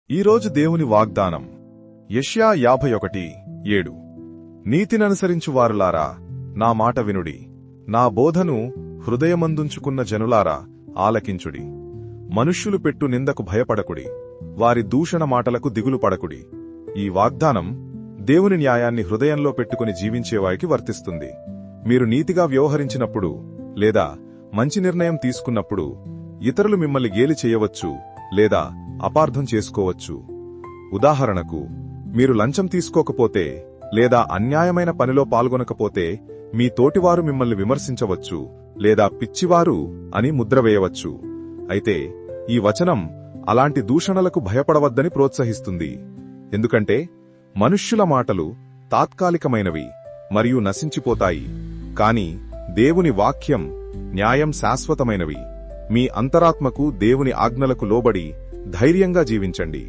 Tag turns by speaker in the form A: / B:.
A: ఈరోజు దేవుని వాగ్దానం యెషయా 51:7 నీతిననుసరించువారులారా నా మాట వినుడి, నా బోధను హృదయమందుంచుకున్న జనులారా ఆలకించుడి. మనుష్యులు పెట్టు నిందకు భయపడకుడి, వారి దూషణ మాటలకు దిగులు పడకుడి. ఈ వాగ్దానం దేవుని న్యాయాన్ని హృదయంలో పెట్టుకుని జీవించేవారికి వర్తిస్తుంది. మీరు నీతిగా వ్యవహరించినప్పుడు లేదా మంచి నిర్ణయం తీసుకున్నప్పుడు ఇతరులు మిమ్మల్ని గేలి చేయవచ్చు లేదా అపార్థం చేసుకోవచ్చు. ఉదాహరణకు, మీరు లంచం తీసుకోకపోతే లేదా అన్యాయమైన పనిలో పాల్గొనకపోతే మీ తోటివారు మిమ్మల్ని విమర్శించవచ్చు లేదా పిచ్చివారు అని ముద్ర వేయవచ్చు. అయితే ఈ వచనం అలాంటి దూషణలకు భయపడవద్దని ప్రోత్సహిస్తుంది. ఎందుకంటే మనుష్యుల మాటలు తాత్కాలికమైనవి మరియు నశించిపోతాయి, కాని దేవుని వాక్యం న్యాయం శాశ్వతమైనవి. మీ అంతరాత్మకు దేవుని ఆజ్ఞలకు లోబడి ధైర్యంగా జీవించండి.